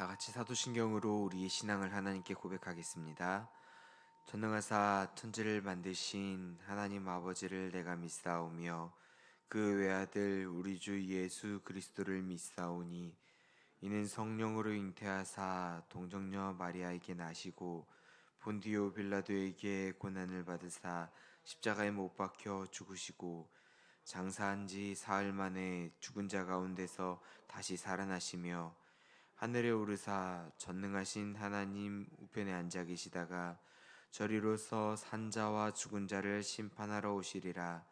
다 같이 사도신경으로 우리의 신앙을 하나님께 고백하겠습니다. 전능하사 천지를 만드신 하나님 아버지를 내가 믿사오며 그 외아들 우리 주 예수 그리스도를 믿사오니 이는 성령으로 잉태하사 동정녀 마리아에게 나시고 본디오 빌라도에게 고난을 받으사 십자가에 못 박혀 죽으시고 장사한 지 사흘 만에 죽은 자 가운데서 다시 살아나시며 하늘에 오르사 전능하신 하나님 우편에 앉아 계시다가 저리로서 산자와 죽은 자를 심판하러 오시리라.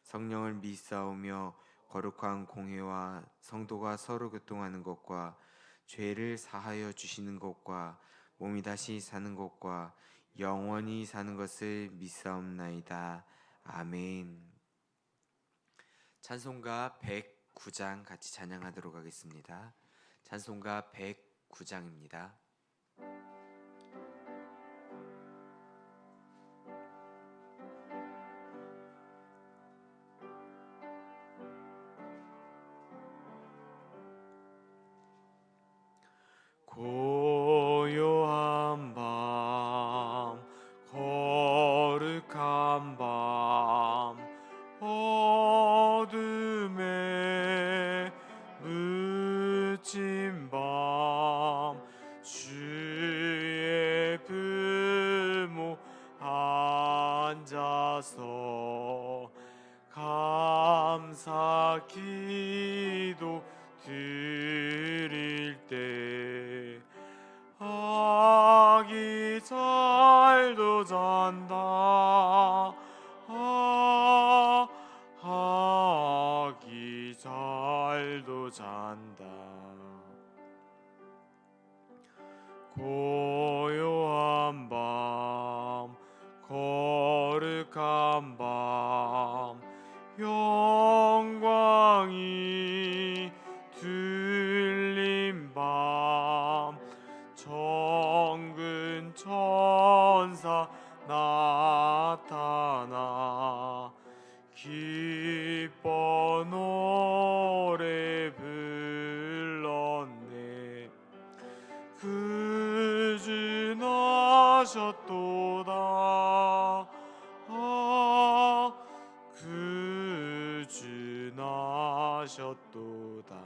성령을 믿사오며 거룩한 공회와 성도가 서로 교통하는 것과 죄를 사하여 주시는 것과 몸이 다시 사는 것과 영원히 사는 것을 믿사옵나이다. 아멘. 찬송가 109장 같이 찬양하도록 하겠습니다. 찬송가 109장입니다. 고요한 밤 거룩한 밤 어둠에 묻힌 밤 주의 부모 앉아서 감사 기도 드릴 때 아기 잘도 잔다 아기 잘도 잔다 고요한 밤 거룩한 밤 영광이 들린 밤 정근 천사 나타나 기뻐 노래 불렀네 그주 나셨도다 그주 나셨도다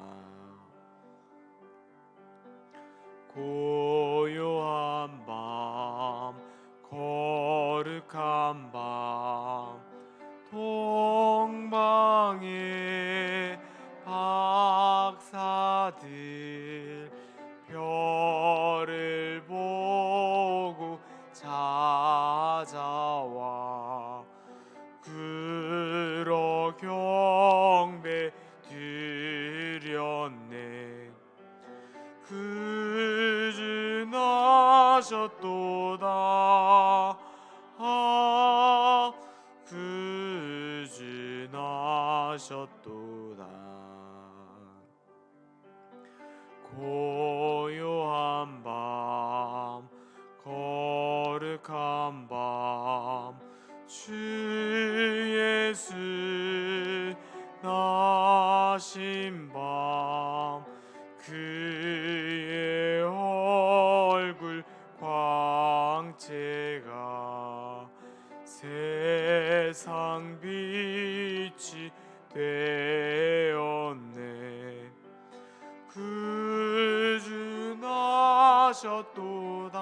고요한 밤 거룩한 밤 동방의 박사들 별을 보고 찾아와 그러 경배 드렸네 그주 나셨도다 그주 나셨도다 고요한 밤 거룩한 밤 주 예수 나신 밤 그의 얼굴 광채가 세상 빛이 되었네 그주 나셨도다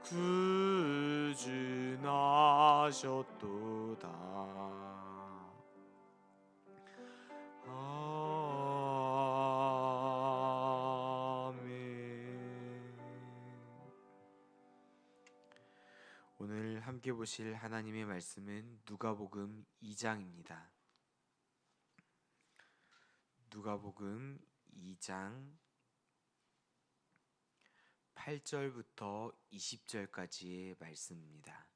그주 나셨도다 아멘. 오늘 함께 보실 하나님의 말씀은 누가복음 2장입니다. 누가복음 2장 8절부터 20절까지의 말씀입니다.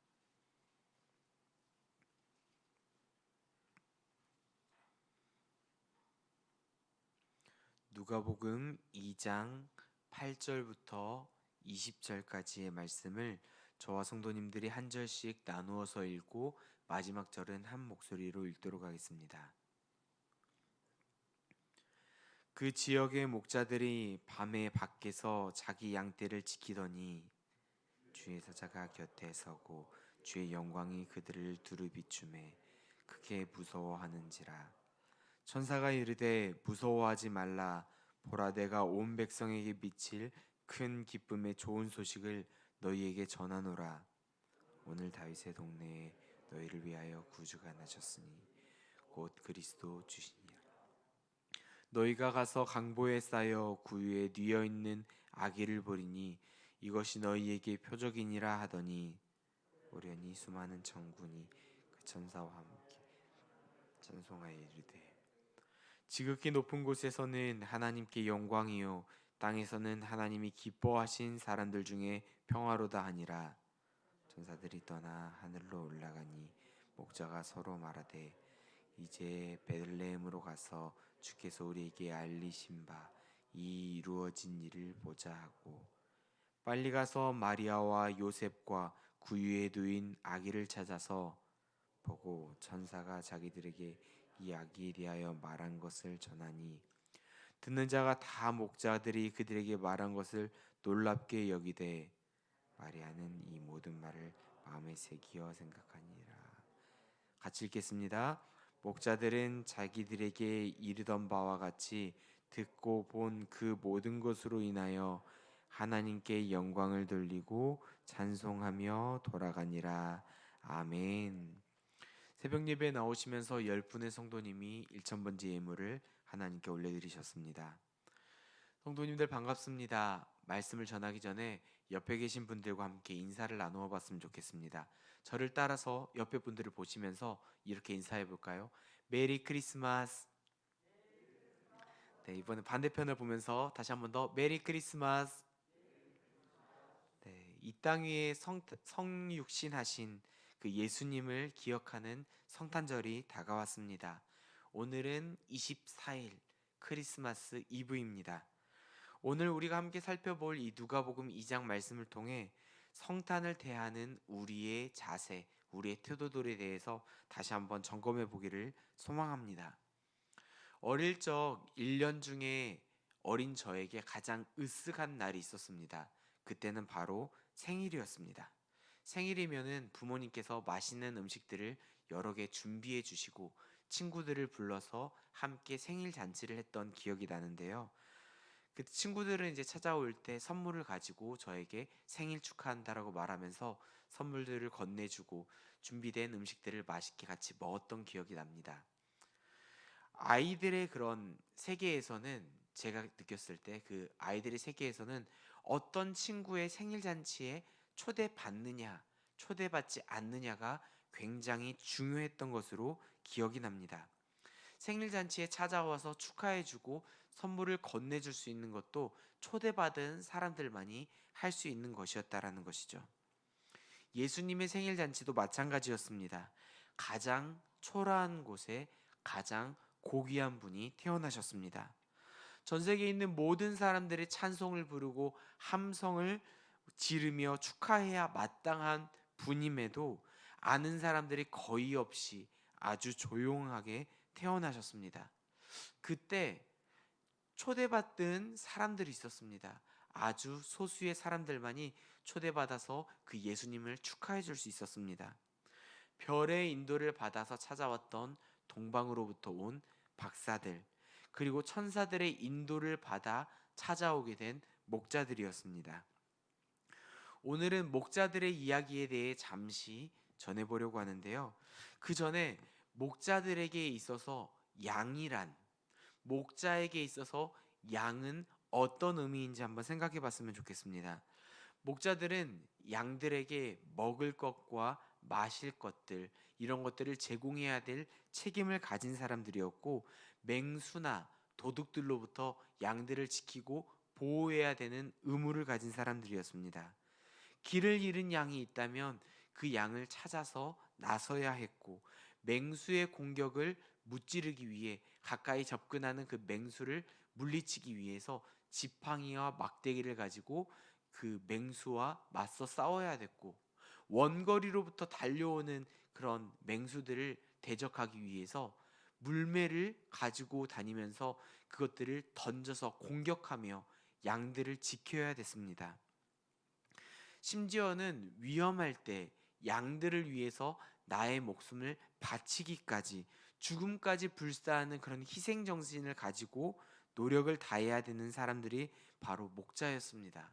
누가복음 2장 8절부터 20절까지의 말씀을 저와 성도님들이 한 절씩 나누어서 읽고 마지막 절은 한 목소리로 읽도록 하겠습니다. 그 지역의 목자들이 밤에 밖에서 자기 양떼를 지키더니 주의 사자가 곁에 서고 주의 영광이 그들을 두루 비추매 크게 무서워하는지라. 천사가 이르되 무서워하지 말라. 보라, 내가 온 백성에게 미칠 큰 기쁨의 좋은 소식을 너희에게 전하노라. 오늘 다윗의 동네에 너희를 위하여 구주가 나셨으니 곧 그리스도 주시니라. 너희가 가서 강보에 쌓여 구유에 뉘어 있는 아기를 보리니 이것이 너희에게 표적이니라 하더니 오련히 수많은 천군이 그 천사와 함께 찬송하여 이르되 지극히 높은 곳에서는 하나님께 영광이요 땅에서는 하나님이 기뻐하신 사람들 중에 평화로다 하니라. 천사들이 떠나 하늘로 올라가니 목자가 서로 말하되 이제 베들레헴으로 가서 주께서 우리에게 알리신 바 이 이루어진 일을 보자 하고 빨리 가서 마리아와 요셉과 구유에 누인 아기를 찾아서 보고 천사가 자기들에게 이 아기에 대하여 말한 것을 전하니 듣는 자가 다 목자들이 그들에게 말한 것을 놀랍게 여기되 마리아는 이 모든 말을 마음에 새기어 생각하니라. 같이 읽겠습니다. 목자들은 자기들에게 이르던 바와 같이 듣고 본 그 모든 것으로 인하여 하나님께 영광을 돌리고 찬송하며 돌아가니라. 아멘. 새벽 예배에 나오시면서 10분의 성도님이 1000번째 예물을 하나님께 올려드리셨습니다. 성도님들 반갑습니다. 말씀을 전하기 전에 옆에 계신 분들과 함께 인사를 나누어 봤으면 좋겠습니다. 저를 따라서 옆에 분들을 보시면서 이렇게 인사해 볼까요? 메리 크리스마스. 네, 이번에 반대편을 보면서 다시 한 번 더 메리 크리스마스. 네, 이 땅 위에 성육신하신 그 예수님을 기억하는 성탄절이 다가왔습니다. 오늘은 24일 크리스마스 이브입니다. 오늘 우리가 함께 살펴볼 이 누가복음 2장 말씀을 통해 성탄을 대하는 우리의 자세, 우리의 태도들에 대해서 다시 한번 점검해 보기를 소망합니다. 어릴 적 1년 중에 어린 저에게 가장 으쓱한 날이 있었습니다. 그때는 바로 생일이었습니다. 생일이면은 부모님께서 맛있는 음식들을 여러 개 준비해 주시고 친구들을 불러서 함께 생일 잔치를 했던 기억이 나는데요. 그 친구들은 이제 찾아올 때 선물을 가지고 저에게 생일 축하한다라고 말하면서 선물들을 건네주고 준비된 음식들을 맛있게 같이 먹었던 기억이 납니다. 아이들의 그런 세계에서는 제가 느꼈을 때 그 아이들의 세계에서는 어떤 친구의 생일 잔치에 초대받느냐, 초대받지 않느냐가 굉장히 중요했던 것으로 기억이 납니다. 생일 잔치에 찾아와서 축하해주고 선물을 건네줄 수 있는 것도 초대받은 사람들만이 할 수 있는 것이었다라는 것이죠. 예수님의 생일 잔치도 마찬가지였습니다. 가장 초라한 곳에 가장 고귀한 분이 태어나셨습니다. 전 세계에 있는 모든 사람들의 찬송을 부르고 함성을 지르며 축하해야 마땅한 분임에도 아는 사람들이 거의 없이 아주 조용하게 태어나셨습니다. 그때 초대받은 사람들이 있었습니다. 아주 소수의 사람들만이 초대받아서 그 예수님을 축하해 줄 수 있었습니다. 별의 인도를 받아서 찾아왔던 동방으로부터 온 박사들, 그리고 천사들의 인도를 받아 찾아오게 된 목자들이었습니다. 오늘은 목자들의 이야기에 대해 잠시 전해보려고 하는데요. 그 전에 목자들에게 있어서 양이란, 목자에게 있어서 양은 어떤 의미인지 한번 생각해 봤으면 좋겠습니다. 목자들은 양들에게 먹을 것과 마실 것들, 이런 것들을 제공해야 될 책임을 가진 사람들이었고, 맹수나 도둑들로부터 양들을 지키고 보호해야 되는 의무를 가진 사람들이었습니다. 길을 잃은 양이 있다면 그 양을 찾아서 나서야 했고, 맹수의 공격을 무찌르기 위해 가까이 접근하는 그 맹수를 물리치기 위해서 지팡이와 막대기를 가지고 그 맹수와 맞서 싸워야 됐고, 원거리로부터 달려오는 그런 맹수들을 대적하기 위해서 물매를 가지고 다니면서 그것들을 던져서 공격하며 양들을 지켜야 됐습니다. 심지어는 위험할 때 양들을 위해서 나의 목숨을 바치기까지, 죽음까지 불사하는 그런 희생 정신을 가지고 노력을 다해야 되는 사람들이 바로 목자였습니다.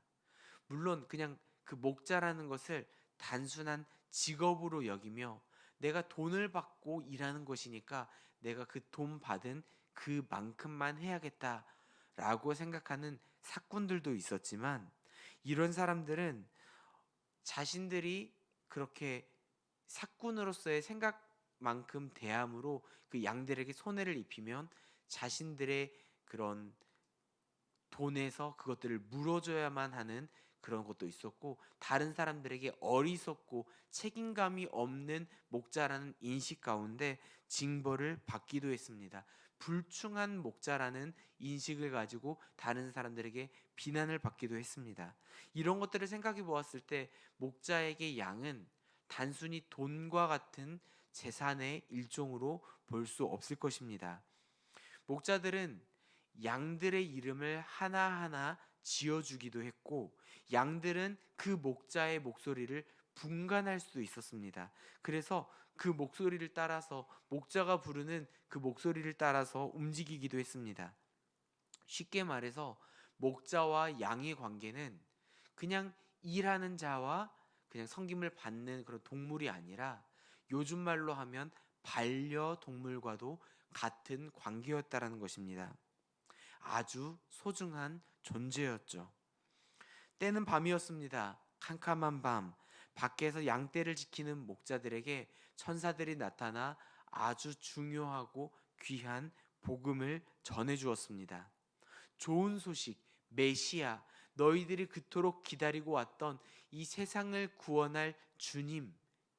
물론 그냥 그 목자라는 것을 단순한 직업으로 여기며 내가 돈을 받고 일하는 것이니까 내가 그 돈 받은 그만큼만 해야겠다라고 생각하는 사꾼들도 있었지만, 이런 사람들은 자신들이 그렇게 사꾼으로서의 생각만큼 대함으로 그 양들에게 손해를 입히면 자신들의 그런 돈에서 그것들을 물어줘야만 하는 그런 것도 있었고, 다른 사람들에게 어리석고 책임감이 없는 목자라는 인식 가운데 징벌을 받기도 했습니다. 불충한 목자라는 인식을 가지고 다른 사람들에게 비난을 받기도 했습니다. 이런 것들을 생각해 보았을 때 목자에게 양은 단순히 돈과 같은 재산의 일종으로 볼 수 없을 것입니다. 목자들은 양들의 이름을 하나하나 지어주기도 했고, 양들은 그 목자의 목소리를 분간할 수도 있었습니다. 그래서 그 목소리를 따라서, 목자가 부르는 그 목소리를 따라서 움직이기도 했습니다. 쉽게 말해서 목자와 양의 관계는 그냥 일하는 자와 그냥 섬김을 받는 그런 동물이 아니라, 요즘 말로 하면 반려동물과도 같은 관계였다라는 것입니다. 아주 소중한 존재였죠. 때는 밤이었습니다. 캄캄한 밤, 밖에서 양떼를 지키는 목자들에게 천사들이 나타나 아주 중요하고 귀한 복음을 전해 주었습니다. 좋은 소식, 메시아, 너희들이 그토록 기다리고 왔던 이 세상을 구원할 주님,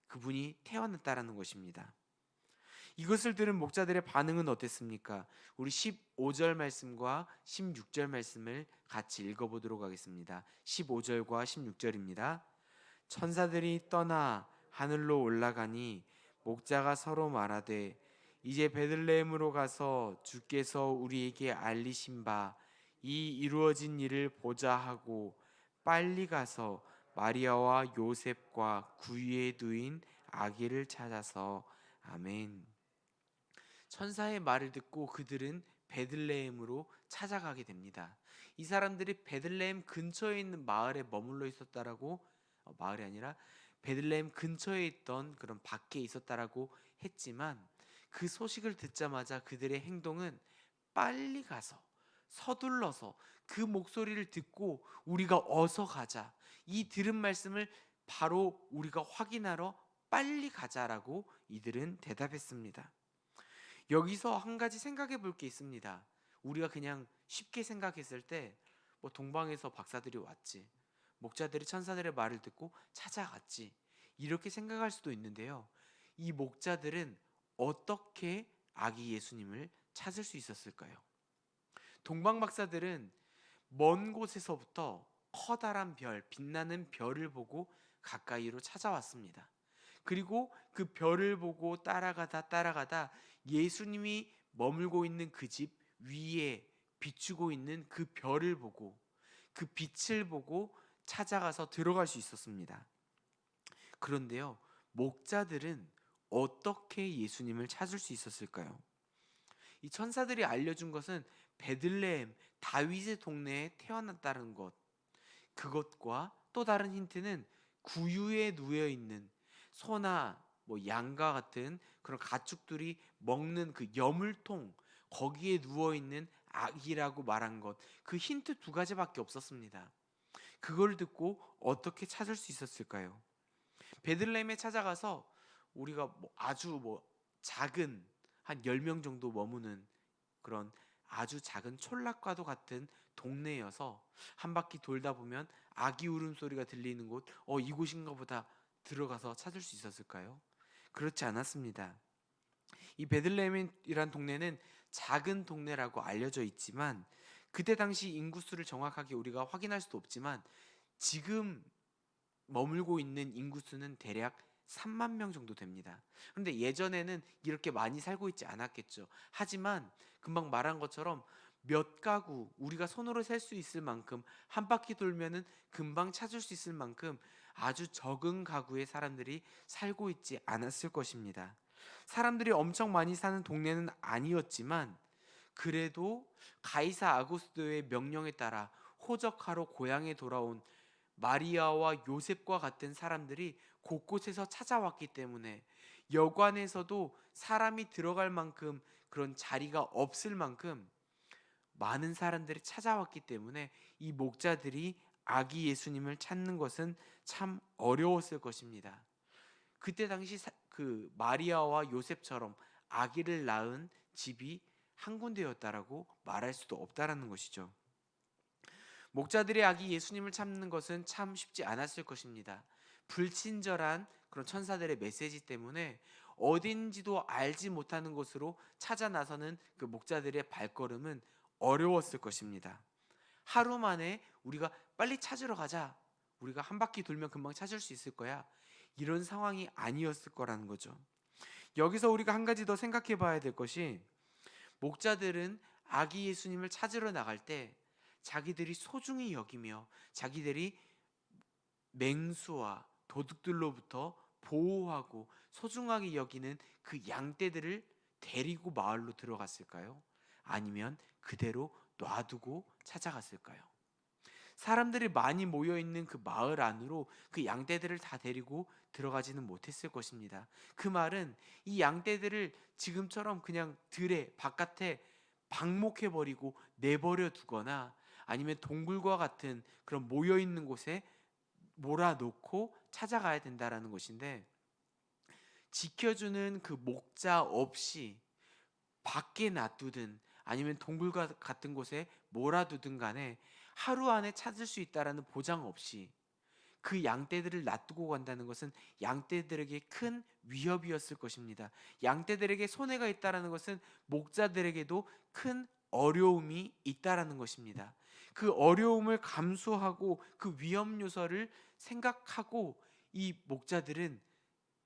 그분이 태어났다라는 것입니다. 이것을 들은 목자들의 반응은 어땠습니까? 우리 15절 말씀과 16절 말씀을 같이 읽어보도록 하겠습니다. 15절과 16절입니다. 천사들이 떠나 하늘로 올라가니 목자가 서로 말하되, 이제 베들레헴으로 가서 주께서 우리에게 알리신 바 이 이루어진 일을 보자 하고 빨리 가서 마리아와 요셉과 구유에 누인 아기를 찾아서. 아멘. 천사의 말을 듣고 그들은 베들레헴으로 찾아가게 됩니다. 이 사람들이 베들레헴 근처에 있는 마을에 머물러 있었다라고, 마을이 아니라 베들레헴 근처에 있던 그런 밖에 있었다라고 했지만, 그 소식을 듣자마자 그들의 행동은 빨리 가서, 서둘러서 그 목소리를 듣고 우리가 어서 가자, 이 들은 말씀을 바로 우리가 확인하러 빨리 가자라고 이들은 대답했습니다. 여기서 한 가지 생각해 볼 게 있습니다. 우리가 그냥 쉽게 생각했을 때 동방에서 박사들이 왔지, 목자들이 천사들의 말을 듣고 찾아갔지, 이렇게 생각할 수도 있는데요. 이 목자들은 어떻게 아기 예수님을 찾을 수 있었을까요? 동방 박사들은 먼 곳에서부터 커다란 별, 빛나는 별을 보고 가까이로 찾아왔습니다. 그리고 그 별을 보고 따라가다 예수님이 머물고 있는 그 집 위에 비추고 있는 그 별을 보고, 그 빛을 보고 찾아가서 들어갈 수 있었습니다. 그런데요, 목자들은 어떻게 예수님을 찾을 수 있었을까요? 이 천사들이 알려준 것은 베들레헴, 다윗의 동네에 태어났다는 것, 그것과 또 다른 힌트는 구유에 누워 있는 소나 양과 같은 그런 가축들이 먹는 그 여물통, 거기에 누워 있는 아기라고 말한 것, 그 힌트 두 가지밖에 없었습니다. 그걸 듣고 어떻게 찾을 수 있었을까요? 베들레헴에 찾아가서 우리가 아주 작은 한 10명 정도 머무는 그런 아주 작은 촌락과도 같은 동네여서 한 바퀴 돌다 보면 아기 울음소리가 들리는 곳, 이곳인가 보다 들어가서 찾을 수 있었을까요? 그렇지 않았습니다. 이 베들레헴이란 동네는 작은 동네라고 알려져 있지만, 그때 당시 인구수를 정확하게 우리가 확인할 수도 없지만, 지금 머물고 있는 인구수는 대략 3만 명 정도 됩니다. 그런데 예전에는 이렇게 많이 살고 있지 않았겠죠. 하지만 금방 말한 것처럼 몇 가구, 우리가 손으로 셀 수 있을 만큼, 한 바퀴 돌면은 금방 찾을 수 있을 만큼 아주 적은 가구의 사람들이 살고 있지 않았을 것입니다. 사람들이 엄청 많이 사는 동네는 아니었지만 그래도 가이사 아구스도의 명령에 따라 호적하러 고향에 돌아온 마리아와 요셉과 같은 사람들이 곳곳에서 찾아왔기 때문에 여관에서도 사람이 들어갈 만큼, 그런 자리가 없을 만큼 많은 사람들이 찾아왔기 때문에 이 목자들이 아기 예수님을 찾는 것은 참 어려웠을 것입니다. 그때 당시 그 마리아와 요셉처럼 아기를 낳은 집이 한 군데였다라고 말할 수도 없다라는 것이죠. 목자들의 아기 예수님을 찾는 것은 참 쉽지 않았을 것입니다. 불친절한 그런 천사들의 메시지 때문에 어딘지도 알지 못하는 곳으로 찾아 나서는 그 목자들의 발걸음은 어려웠을 것입니다. 하루 만에 우리가 빨리 찾으러 가자, 우리가 한 바퀴 돌면 금방 찾을 수 있을 거야, 이런 상황이 아니었을 거라는 거죠. 여기서 우리가 한 가지 더 생각해 봐야 될 것이, 목자들은 아기 예수님을 찾으러 나갈 때 자기들이 소중히 여기며 자기들이 맹수와 도둑들로부터 보호하고 소중하게 여기는 그 양떼들을 데리고 마을로 들어갔을까요? 아니면 그대로 놔두고 찾아갔을까요? 사람들이 많이 모여 있는 그 마을 안으로 그 양떼들을 다 데리고 들어가지는 못했을 것입니다. 그 말은 이 양떼들을 지금처럼 그냥 들에 바깥에 방목해 버리고 내버려 두거나 아니면 동굴과 같은 그런 모여 있는 곳에 몰아놓고 찾아가야 된다라는 것인데, 지켜주는 그 목자 없이 밖에 놔두든 아니면 동굴과 같은 곳에 몰아두든 간에 하루 안에 찾을 수 있다라는 보장 없이 그 양떼들을 놔두고 간다는 것은 양떼들에게 큰 위협이었을 것입니다. 양떼들에게 손해가 있다라는 것은 목자들에게도 큰 어려움이 있다라는 것입니다. 그 어려움을 감수하고 그 위험 요소를 생각하고 이 목자들은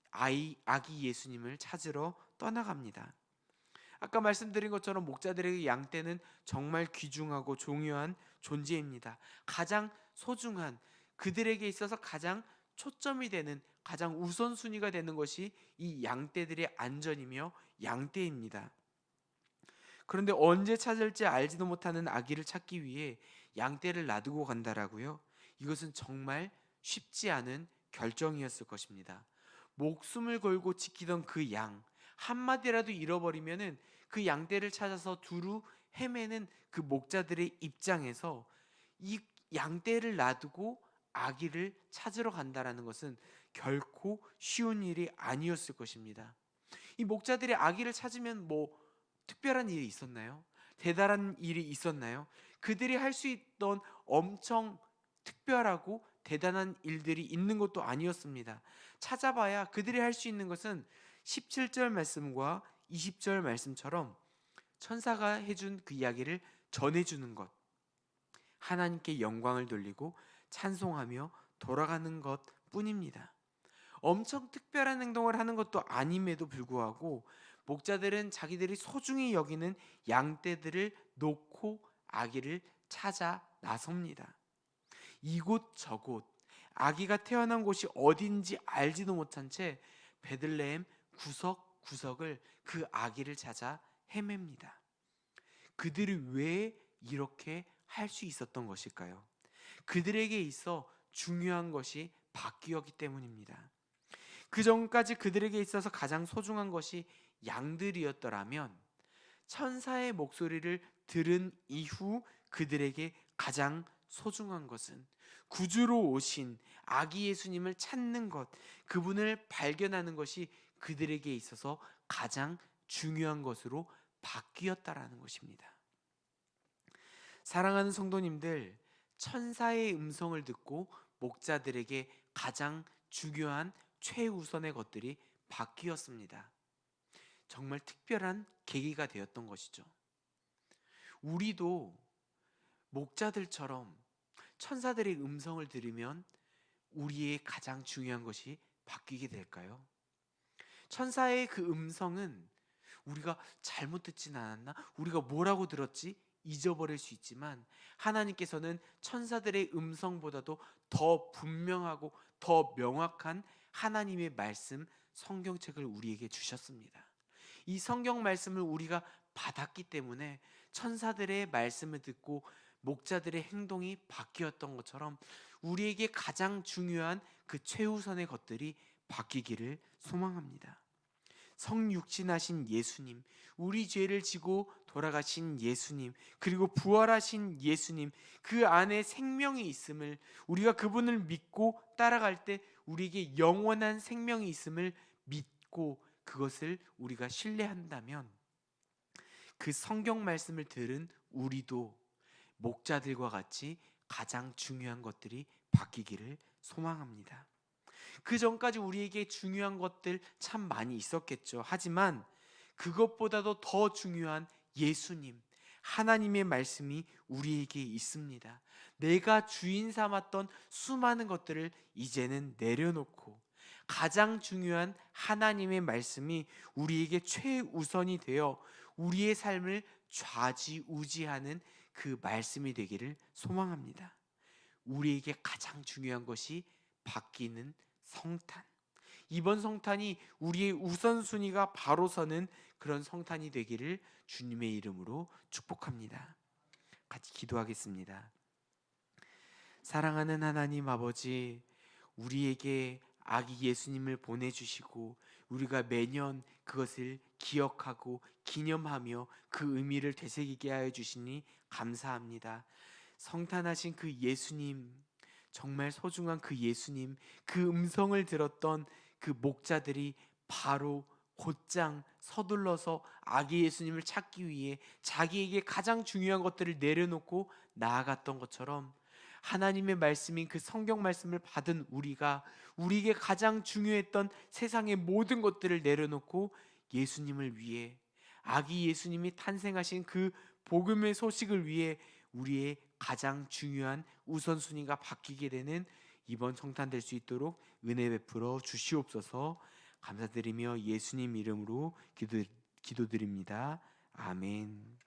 아기 예수님을 찾으러 떠나갑니다. 아까 말씀드린 것처럼 목자들에게 양떼는 정말 귀중하고 중요한 존재입니다. 가장 소중한, 그들에게 있어서 가장 초점이 되는, 가장 우선순위가 되는 것이 이 양떼들의 안전이며 양떼입니다. 그런데 언제 찾을지 알지도 못하는 아기를 찾기 위해 양떼를 놔두고 간다라고요? 이것은 정말 쉽지 않은 결정이었을 것입니다. 목숨을 걸고 지키던 그 양, 한마디라도 잃어버리면은 그 양떼를 찾아서 두루 헤매는 그 목자들의 입장에서 이 양떼를 놔두고 아기를 찾으러 간다라는 것은 결코 쉬운 일이 아니었을 것입니다. 이 목자들이 아기를 찾으면 뭐 특별한 일이 있었나요? 대단한 일이 있었나요? 그들이 할 수 있던 엄청 특별하고 대단한 일들이 있는 것도 아니었습니다. 찾아봐야 그들이 할 수 있는 것은 17절 말씀과 20절 말씀처럼 천사가 해준 그 이야기를 전해주는 것, 하나님께 영광을 돌리고 찬송하며 돌아가는 것 뿐입니다. 엄청 특별한 행동을 하는 것도 아님에도 불구하고 목자들은 자기들이 소중히 여기는 양떼들을 놓고 아기를 찾아 나섭니다. 이곳 저곳, 아기가 태어난 곳이 어딘지 알지도 못한 채 베들레헴 구석구석을 그 아기를 찾아 헤맵니다. 그들이 왜 이렇게 할 수 있었던 것일까요? 그들에게 있어 중요한 것이 바뀌었기 때문입니다. 그 전까지 그들에게 있어서 가장 소중한 것이 양들이었더라면 천사의 목소리를 들은 이후 그들에게 가장 소중한 것은 구주로 오신 아기 예수님을 찾는 것, 그분을 발견하는 것이 그들에게 있어서 가장 중요한 것으로 바뀌었다라는 것입니다. 사랑하는 성도님들, 천사의 음성을 듣고 목자들에게 가장 중요한 최우선의 것들이 바뀌었습니다. 정말 특별한 계기가 되었던 것이죠. 우리도 목자들처럼 천사들의 음성을 들으면 우리의 가장 중요한 것이 바뀌게 될까요? 천사의 그 음성은 우리가 잘못 듣진 않았나? 우리가 뭐라고 들었지? 잊어버릴 수 있지만 하나님께서는 천사들의 음성보다도 더 분명하고 더 명확한 하나님의 말씀, 성경책을 우리에게 주셨습니다. 이 성경 말씀을 우리가 받았기 때문에 천사들의 말씀을 듣고 목자들의 행동이 바뀌었던 것처럼 우리에게 가장 중요한 그 최우선의 것들이 바뀌기를 소망합니다. 성육신하신 예수님, 우리 죄를 지고 돌아가신 예수님, 그리고 부활하신 예수님, 그 안에 생명이 있음을, 우리가 그분을 믿고 따라갈 때 우리에게 영원한 생명이 있음을 믿고 그것을 우리가 신뢰한다면 그 성경 말씀을 들은 우리도 목자들과 같이 가장 중요한 것들이 바뀌기를 소망합니다. 그 전까지 우리에게 중요한 것들 참 많이 있었겠죠. 하지만 그것보다도 더 중요한 예수님, 하나님의 말씀이 우리에게 있습니다. 내가 주인 삼았던 수많은 것들을 이제는 내려놓고 가장 중요한 하나님의 말씀이 우리에게 최우선이 되어 우리의 삶을 좌지우지하는 그 말씀이 되기를 소망합니다. 우리에게 가장 중요한 것이 바뀌는 성탄. 이번 성탄이 우리의 우선순위가 바로 서는 그런 성탄이 되기를 주님의 이름으로 축복합니다. 같이 기도하겠습니다. 사랑하는 하나님 아버지, 우리에게 아기 예수님을 보내주시고 우리가 매년 그것을 기억하고 기념하며 그 의미를 되새기게 하여 주시니 감사합니다. 성탄하신 그 예수님, 정말 소중한 그 예수님, 그 음성을 들었던 그 목자들이 바로 곧장 서둘러서 아기 예수님을 찾기 위해 자기에게 가장 중요한 것들을 내려놓고 나아갔던 것처럼 하나님의 말씀인 그 성경 말씀을 받은 우리가 우리에게 가장 중요했던 세상의 모든 것들을 내려놓고 예수님을 위해, 아기 예수님이 탄생하신 그 복음의 소식을 위해 우리의 가장 중요한 우선순위가 바뀌게 되는 이번 성탄 될 수 있도록 은혜 베풀어 주시옵소서. 감사드리며 예수님 이름으로 기도드립니다. 아멘.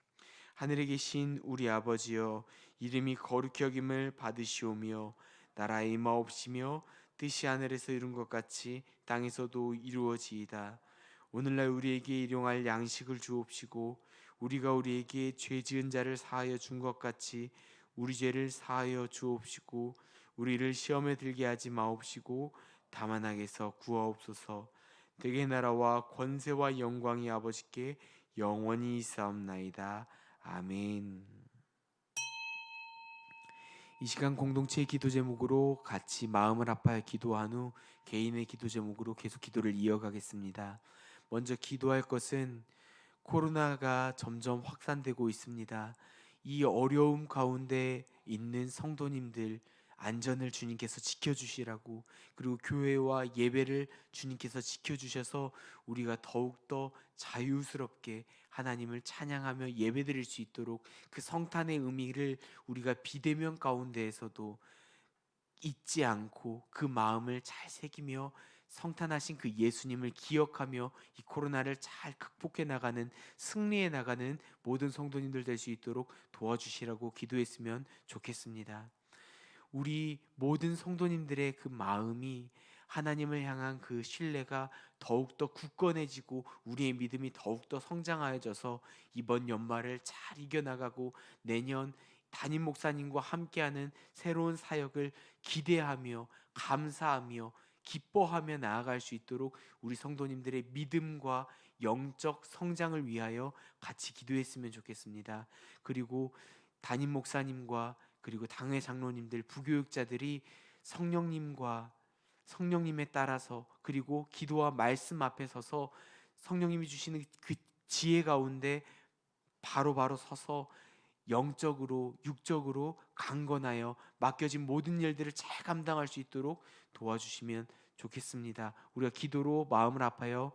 하늘에 계신 우리 아버지여, 이름이 거룩히 여김을 받으시오며 나라의 임하옵시며 뜻이 하늘에서 이룬 것 같이 땅에서도 이루어지이다. 오늘날 우리에게 일용할 양식을 주옵시고 우리가 우리에게 죄 지은 자를 사하여 준 것 같이 우리 죄를 사하여 주옵시고 우리를 시험에 들게 하지 마옵시고 다만 악에서 구하옵소서. 대개 나라와 권세와 영광이 아버지께 영원히 있사옵나이다. 아멘. 이 시간 공동체의 기도 제목으로 같이 마음을 아파해 기도한 후 개인의 기도 제목으로 계속 기도를 이어가겠습니다. 먼저 기도할 것은 코로나가 점점 확산되고 있습니다. 이 어려움 가운데 있는 성도님들 안전을 주님께서 지켜주시라고, 그리고 교회와 예배를 주님께서 지켜주셔서 우리가 더욱더 자유스럽게 하나님을 찬양하며 예배드릴 수 있도록 그 성탄의 의미를 우리가 비대면 가운데에서도 잊지 않고 그 마음을 잘 새기며 성탄하신 그 예수님을 기억하며 이 코로나를 잘 극복해 나가는, 승리해 나가는 모든 성도님들 될 수 있도록 도와주시라고 기도했으면 좋겠습니다. 우리 모든 성도님들의 그 마음이 하나님을 향한 그 신뢰가 더욱더 굳건해지고 우리의 믿음이 더욱더 성장하여져서 이번 연말을 잘 이겨나가고 내년 담임 목사님과 함께하는 새로운 사역을 기대하며 감사하며 기뻐하며 나아갈 수 있도록 우리 성도님들의 믿음과 영적 성장을 위하여 같이 기도했으면 좋겠습니다. 그리고 담임 목사님과 그리고 당회 장로님들, 부교육자들이 성령님에 따라서 그리고 기도와 말씀 앞에 서서 성령님이 주시는 그 지혜 가운데 바로바로 서서 영적으로 육적으로 강건하여 맡겨진 모든 일들을 잘 감당할 수 있도록 도와주시면 좋겠습니다. 우리가 기도로 마음을 아파요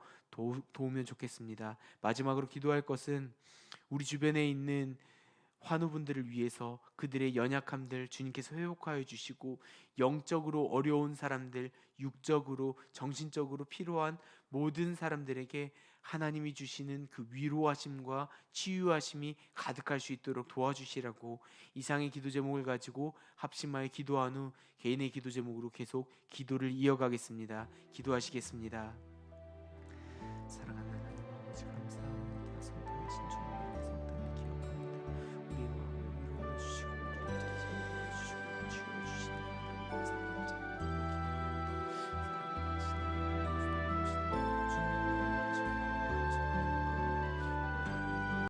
도우면 좋겠습니다. 마지막으로 기도할 것은 우리 주변에 있는 환우분들을 위해서 그들의 연약함들 주님께서 회복하여 주시고, 영적으로 어려운 사람들, 육적으로 정신적으로 필요한 모든 사람들에게 하나님이 주시는 그 위로하심과 치유하심이 가득할 수 있도록 도와주시라고, 이상의 기도 제목을 가지고 합심하여 기도한 후 개인의 기도 제목으로 계속 기도를 이어가겠습니다. 기도하시겠습니다. 사랑하는 하나님 아버지, 감사합니다.